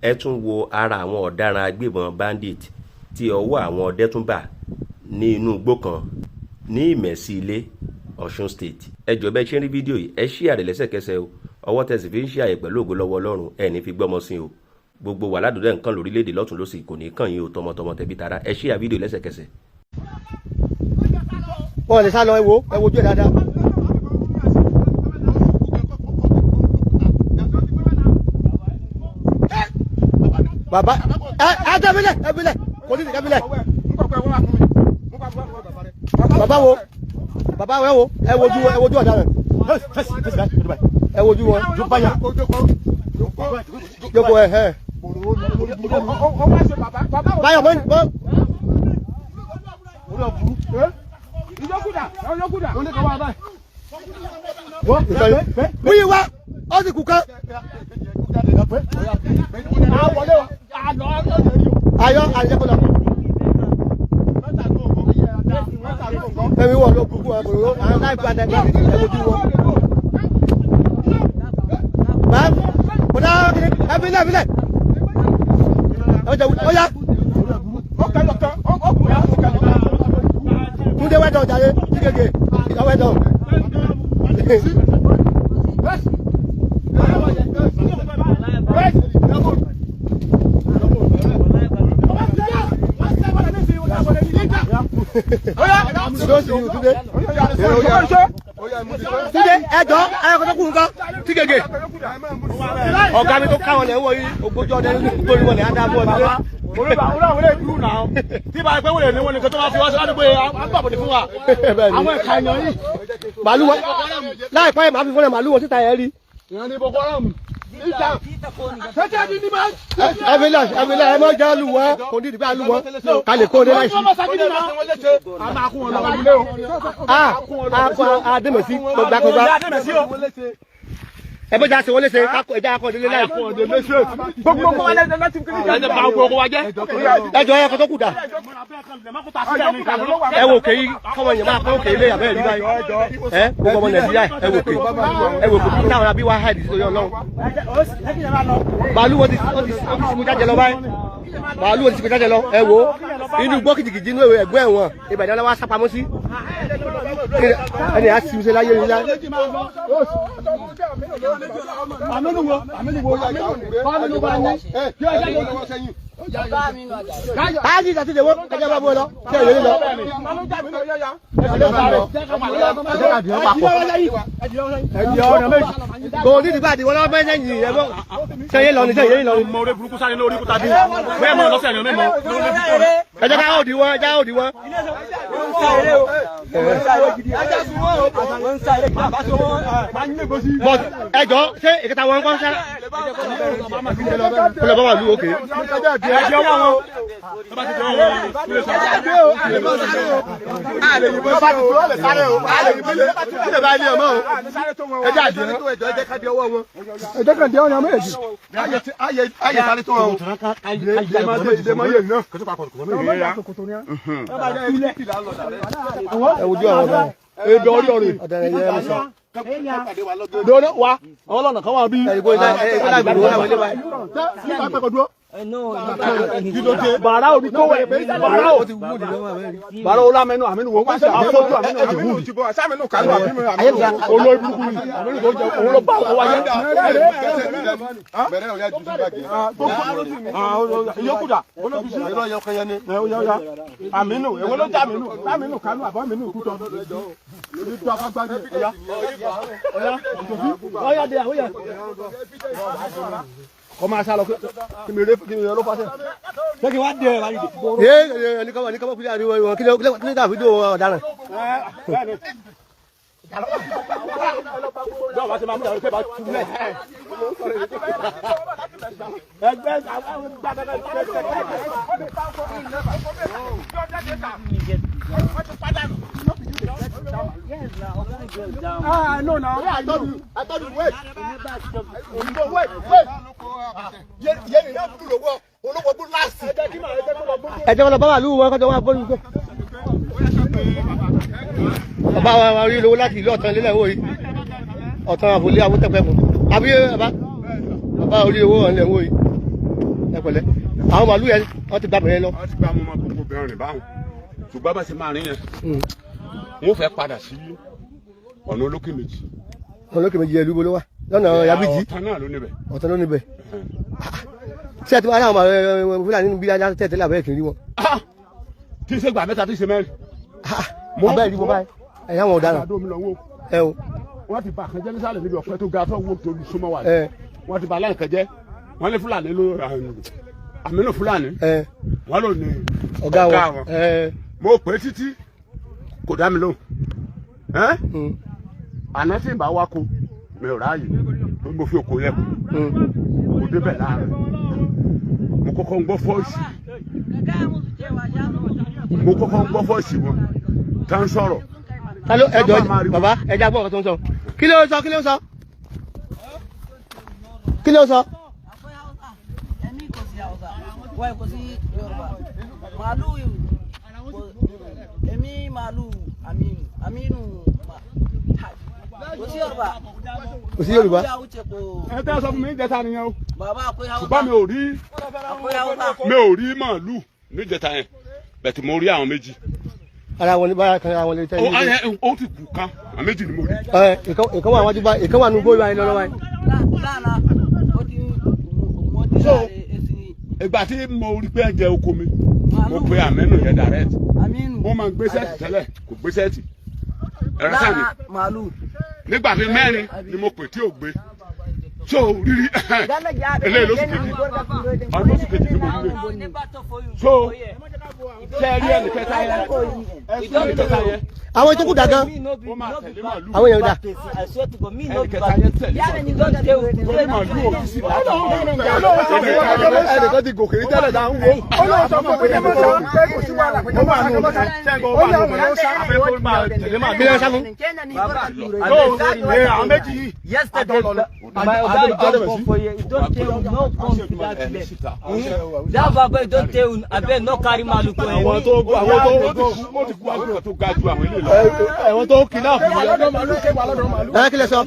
ẹ tún wo ara àwọn ọ̀daràn agbébọn bandit tí ọwọ́ àwọn ọdẹ tún bà ní inú igbó kan ní Ìmẹ̀sí Ilé, Ọ̀ṣun State. ẹ jọ̀ọ́ bẹ́ẹ̀ ṣe ń rí fídíò yìí ẹ ṣí àrẹ lẹ́sẹ̀kẹsẹ̀ o, ọwọ́ tẹ̀sí fi ń ṣe àyè pẹ̀lú ògo lọ́wọ́ Ọlọ́run ẹ ní fi gbọ́mọ sí o. gbogbo wà ládùúgbò nǹkan lórílẹ̀‐èdè lọ́tún lósì kò ní kàn yín o, tọmọtọmọ tẹbí tará. ẹ ṣí à fídíò lẹ́sẹ̀kẹsẹ̀. wọ́n lè sá lọ ẹ wojú ẹ̀ dáadáa. bàbá ẹ tẹ́bílẹ̀ kò ní tẹ́bílẹ̀. bàbá wo ẹ wojú ọ̀daràn ẹ wojú wọn jókòó ẹ. báyọ̀ mọ́. Wíyí wá, ó sì kú kán. Ayọ̀ àjẹkọ̀lọ̀. Ẹ̀mí wọ̀ ló kúkú ẹ̀ kòrò, àwọn láì gbàdá ní ẹ̀wọ̀jú wọn. Báyọ̀, kò dáa kí ni, ẹ̀bílẹ̀. Ó yá. Túndé wẹ́dọ̀ jàre, kíkèké, ìyàwẹ́dọ̀. Túndé ẹjọ́ ayọ̀kọ̀tọ́kùn nǹkan kíkèké. Ọ̀gá mi tó káwọn lẹ̀ ń wọ̀ yìí, ògbójú ọdẹ nítorí wọn lè á dá bọ́ ọdún. Olóòwò dúró náà tí bá pẹ́ wọlé ní wọn nìkan tó máa fi wá sí ládùúgbò àgbàbọ̀dé fún wa àwọn ẹ̀ka èèyàn yìí màálù wọn láìpẹ́ yìí máa fi fúnlẹ̀ màálù wọn síta yẹn rí. ìyẹn ní Boko Haram ìjà ṣẹ́jẹ́ ní níbà. ẹ̀fílẹ̀ ẹ mọ̀ jẹ́ lù wọ́n kò ní ìdìbò àlù wọn ká lè kó o dé láìsí. àdèmẹ̀sí gbàgbà. ẹ bó já se wọlé se ẹja akọ délé láì fún ọdẹ léṣe gbogbo wa lẹsẹ láti fi kíni bá gbogbo wa jẹ ẹjọ ẹ kó tó kù dà ẹ wò kéyí kọmọ yẹn máa kọ òkè ilé abẹ́ rí báyìí ẹ gbogbo ọmọ Nàìjíríà ẹ wò kò táwọn abí wa háìdì sí Ọlọ́run màálù wọn ti sinmi jáde lọ báyìí màálù wọn ti sinmi jáde lọ ẹ wò inú gbọ́ kìjìkìjì inú ẹgbẹ́ ẹ̀wọ̀n Ìbàdàn lọ́wọ́ sápamọ́ sí ẹni á sinmi sí láyé nílá. Káàdì ìdàtí ìdèwọ́ ẹjẹ́ bá bọ́ lọ kí ẹ̀ lórí lọ. Kò ní ìdìbò àdìwọ́ lọ́wọ́ bẹ́ẹ̀ sẹ́yìn ẹ̀ bọ́ sẹ́yìn lọ ní sẹ́yìn lọ. Mo rí burúkú sáré lórí kúta bí bẹ́ẹ̀ mọ̀ lọ́sẹ̀ ni mẹ́mọ́. Ẹjẹ́ ká òdì wọn ẹjẹ́ òdì wọn. But ẹjọ́ ṣé ìkẹta wọn kọ́ sá. Kọlọ̀ bá wà lú òkè. Ẹjọ́ wọn wọn. Dọ́dọ̀ wa àwọn ọlọ́nà kan wà bí. Bàrà òbí tó wẹ̀ bàrà olámẹ́nu àmínú wọ́n pàṣẹ àfọ́jú àmínú olórí burúkú ni àmínú tó jẹ òun ló bá ọkọ̀ wáyé. Ìyókùdà àmínú èwo ló jẹ́ àmínú kánú àbọ̀ àmínú kútọ́. Ọ̀yá dé àwọn yẹn. Kọ́mọ asálọ kí mi ló fásẹ̀. Ṣé kí wá dé ẹ̀ láyé dé? Ẹni kọ́mọ kúlẹ̀ àríwọ̀ ìwọ̀n kí ló dà fídíò ọ̀daràn. Dọ́ọ̀ bá ti máa mú ìyàwó pé bá tú lẹ̀. Ẹgbẹ́ no, no. I told you, wait. Ẹjọ́ wọn lọ bá wà lúwọ́ wọn kọjọ wọn bọ́ lúwọ́. Ọba wa rí lówó láti ìlú Ọ̀tàn lélẹ̀ owó yìí. Ọ̀tàn àbòlé àwótẹ́pẹ́ fún. Àbí bàbá orí owó wọn lẹ̀ owó yìí. pẹ̀lẹ́ àwọn màálù yẹn wọ́n ti gbà bẹ̀rẹ̀ lọ. wọ́n ti gbà mọ́ ọmọ gbogbo bẹ̀rẹ̀ rìn báwọn ṣùgbọ́n bá ṣe máa rìn yẹn wọ́n fẹ́ padà sí ọ̀nà olókè méjì. ọ̀nà olókè méjì yẹn lúbo ló wà lọ́nà Yabiji. ọ̀tán náà ló níbẹ̀. ọ̀tán ló níbẹ̀. ṣé ẹ ti máa dáhùn Fúlàní nínú bíi tẹ̀tẹ̀lẹ̀ àbẹ́rẹ́ kì í rí wọn. tí ṣe gbà mẹ́ta tí ṣe mẹ́rin. abẹ́rẹ́ rí wọn báyìí ẹ̀yà wọn ọ̀daràn. ẹ o. wọ́n ti bà kan jẹ́ nísàlẹ̀ níbi ọ̀pẹ tó ga tó wọ́n tó súnmọ́ wa. wọ́n ti bà láǹkẹ́ jẹ́ wọ́n ní Fúlàní ló àmínú Fúlàní. wọ́n lò ní ọ̀gá wọn. mo pè é títí kò dá mi lóhùn. àná tí ń bá wá ko mi ò ráàyè tó mo fi òkò yẹ kó mo débẹ̀ láàárọ̀ mo kọ́kọ́ ń gbọ́ fọ́ọ̀sì wọn tá ń sọ̀rọ̀. Hello, ẹjọ bàbá ẹja gbọ́ ọ̀kan tó ń sọ kí ló sọ ẹ̀mí kò sí Hausa wọ́n kò sí Yorùbá màálù ẹ̀mí màálù Aminu kò sí Yorùbá. kò sí Yorùbá. ẹ tẹ́ sọ fún mi níjẹta nìyẹn o bàbá àpò Hausa ṣùgbọ́n mi ò rí màálù níjẹta yẹn bẹ̀tì mo rí àwọn méjì. ara wọn ní bára kan ara wọn lè tẹ́ ẹ ó ti kú kan àwọn méjì ni mo rí. ìkan wà wájú báyìí ìkan wà nínú gbóyè báyìí lọ́wọ́ báyìí. so ìgbà tí mo rí pé ẹ jẹ oko mi mo pe Aminu yẹn direct ó máa ń gbé sẹ́ẹ̀tì tẹ́lẹ̀ kò gbé sẹ́ẹ̀tì ẹ̀rọ sáàmì nígbà tí mẹ́rin ni mo pè tí ò gbé so rírí eléyìí lóṣù kejì ọdún lóṣù kejì ni mo rí lé so sẹ́ẹ̀rí ẹnìkẹta yẹn àwọn tó kù dàgán àwọn èèyàn dà. ẹnìkẹta yẹn tẹ̀lé màálù òbí sí ẹnìkan ti gòkè tẹ́lẹ̀ dà ń wo. Ọlọ́run sọ fún mi pé mo sọ pé kò sí wàhálà pé ó wà nù ṣẹ́gun ó wà nù mílíọ̀nù sáfún. àwọn méjì yìí. Yesterday, my oga don come for here. He don tell you no come to that place. That baba don tell you abeg no carry malu for him. àwọn tó kú àwọn tó ga ju àwọn ilé lọ. àwọn tó kidnap mi. ẹ kí lè sọ.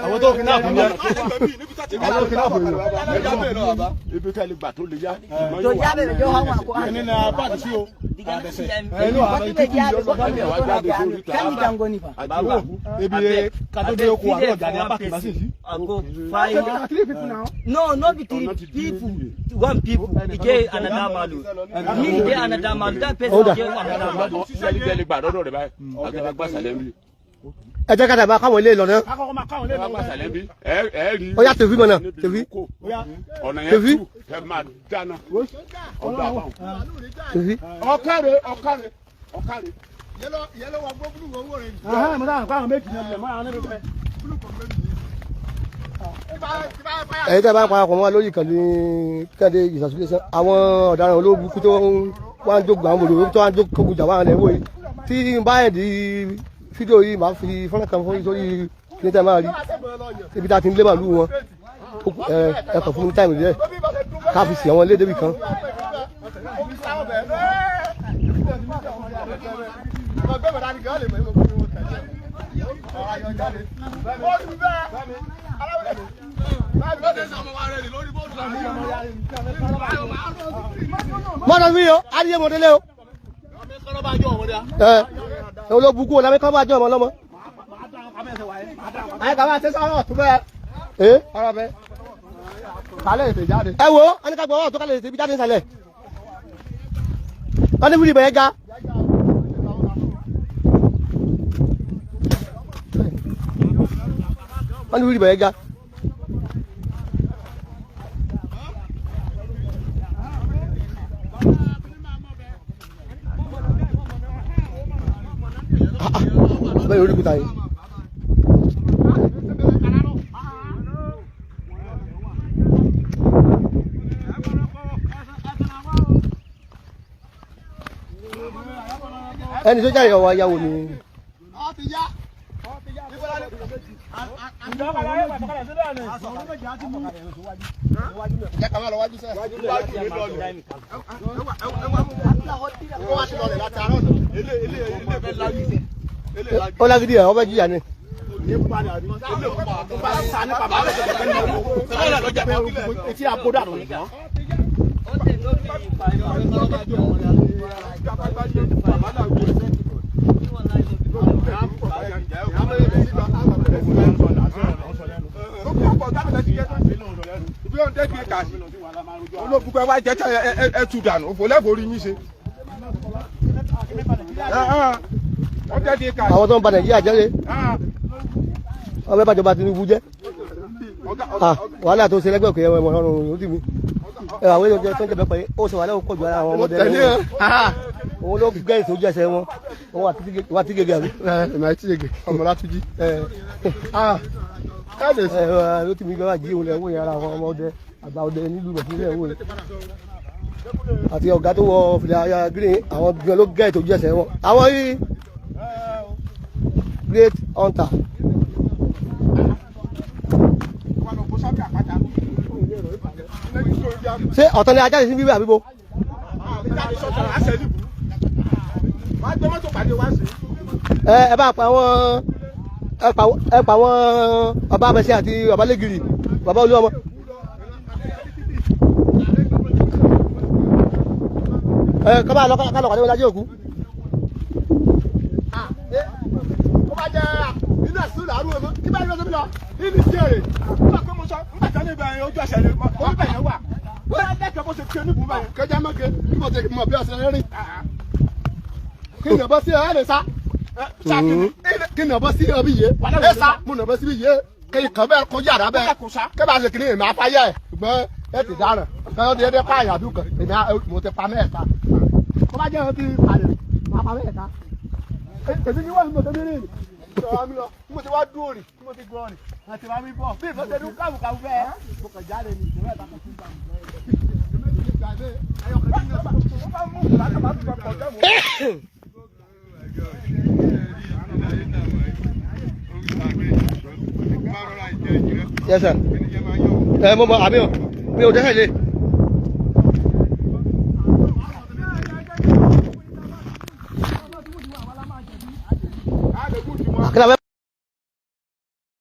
àwọn tó kidnap mi. àwọn tó kidnap mi. ibi tẹ́lẹ̀ gbà tó lè yá. tó yá bẹ̀rẹ̀ jọ hàn àkó. ẹni náà bá ti sí o. ẹnu àwọn ìtúkú yìí kẹ́mi dango nípa. ebi katode oko àwọn ọ̀gá ni a bá kìí bá sì sí. No, no be three people. One people. He get another malu. Me get another malu. That person get another malu. tẹ́lẹ̀ gbà lọ́dọ̀ rẹ̀ báyìí àgbẹ̀ gbà sàlẹ̀ mi. ẹ jẹ́ ká dàbà káwọn ilé lọ náà. gbà sàlẹ̀ mi ẹ rí. ó yá tèfí mọ̀ náà tèfí. ọ̀nà yẹn tú ẹ máa dáná. tèfí. ọ̀kàrẹ̀. yẹlẹ wa gbọ́ búlù wọn wò rẹ. mo dáhùn káwọn méjì náà lè mọ àwọn ẹlẹ́gbẹ̀ẹ́. ẹ̀yin tí a bá parapọ̀ mọ́ lórí ìkànnì kéde ìsàsílẹ̀ àwọn ọ̀daràn olóògùn tó wá ń jókòó àwọn olùdókòwò tó wá ń jókòó jà wá ń lẹ́wọ̀ yìí tí n bá yẹn di fídíò yìí máa fi fọ́nrán kan fún sórí ní tẹ́ máa rí ibi tá a ti ń lé màlúù wọn ẹ kàn fún mi táìmù díẹ̀ ká fi sì àwọn ilé débi kan. mọ́tò mi yọ adìyẹ mọ́tẹ́lẹ́ o. olóbùkún ọ̀la mẹ́kọ́ bá jọ ọmọ lọ́mọ. ayé kàwé àti sọ́rọ̀ tó bẹ́ẹ̀. ọ̀rọ̀ bẹ́ẹ̀. kálẹ̀ ètè jáde. ẹ wo ẹni ká gbọ́ ọ̀rọ̀ tó kálẹ̀ ètè bí jáde sálẹ̀. wọ́n ní wíìlì bẹ̀yẹ ga. wọ́n ní wíìlì bẹ̀yẹ ga. bẹ́ẹ̀ orí kúta yìí. ẹni tó jáde ọwọ́ ayáwo ni. ó lágídí ẹ̀ ọbẹ̀ jíjà ni. etí àbúdà tó nìkan. olóògùn wa jẹ́ ẹ tu dànù òfò lẹ́bùn orí yín ṣe. àwọn tó ń ba Nàìjíríà jẹ́ rè wọ́n fẹ́ bàjọba Tinubu jẹ́ wàhálà tó ṣe lẹ́gbẹ̀ẹ́ òkè ẹ̀wọ̀n ọ̀run yóò dì mí àwọn èèyàn jẹ́ tó ń jẹ́ bẹ́ẹ̀ pé ó ṣe wàhálà ó pọ̀ ju ara àwọn ọmọdé rẹ̀ òun ló gẹ́ ìṣojú ẹsẹ̀ wọn òun wà tí gègé àbí. ẹ̀mà tí gègé ọmọ Látúnjí. ló ti mi gbọ́dọ̀ jí òun lẹ̀ wọ́n yẹn ara àwọn ọmọdé àgbà ọdẹ nílùú Nàìjíríà wò àti ọ̀gá tó wọ fìlà green àwọn gbìyànjú ló gẹ́ ìṣojú ẹsẹ̀ wọn àwọn yìí great hunter. ṣé ọ̀tọ̀ ni ajáde sí bíbí àbíbo. ẹ bá pa àwọn ẹ pa àwọn ọba abẹsẹ àti ọba lẹgìrì bàbá olúọmọ. kọ́ba lọ kálọ̀ kàdé wọn lájẹ́ òkú. ó bá jẹ́ nínú ẹ̀sùn làárù ọmọ kí bá yọ sóbi lọ nínú ìjẹ́rè nígbà pé mo sọ nígbà tí wọ́n ní ìbẹ̀rẹ̀ ojú ẹsẹ̀ rẹ̀ orí bẹ̀rẹ̀ wà wọ́n á dẹ́kẹ̀ bó ṣe kí oníbùú bẹ̀rẹ̀ kẹjá mọ́kẹ́ bí mo ti mọ̀ bí ọ̀sẹ̀ rẹ̀ rìn kí ni ọ̀bọ sí ẹ̀ lè sá kí ni ọ̀bọ sí ọbí yé ẹ sá mo nà ọ̀bọ sí bí yé kí kàn bẹ́ẹ̀ kó yàrá bẹ́ẹ̀ kí bá ṣe kí ni èmi afáyà ẹ̀ ṣùgbọ́n ẹ ti dára kí wọ́n ti pa àyàdú kan èmi mo ti pa mẹ́ẹ̀ta kó bá jẹ́ wọn ti pàdé máa pa mẹ́ẹ̀ta èmi ni wọ́n mi mọ̀ tẹ́lẹ̀ rìn mo ti wá dúró rìn mo ti gbọ́ rìn àti wá mi bọ̀ bí ìfọ́sẹ̀ ní káwùkáwù bẹ́ẹ̀ mo kàn jáde ní ìṣẹ̀lẹ̀ ìbátan fún ìgbà Yes sir. Mo mọ àbí mi ò dẹ́sẹ̀ lé.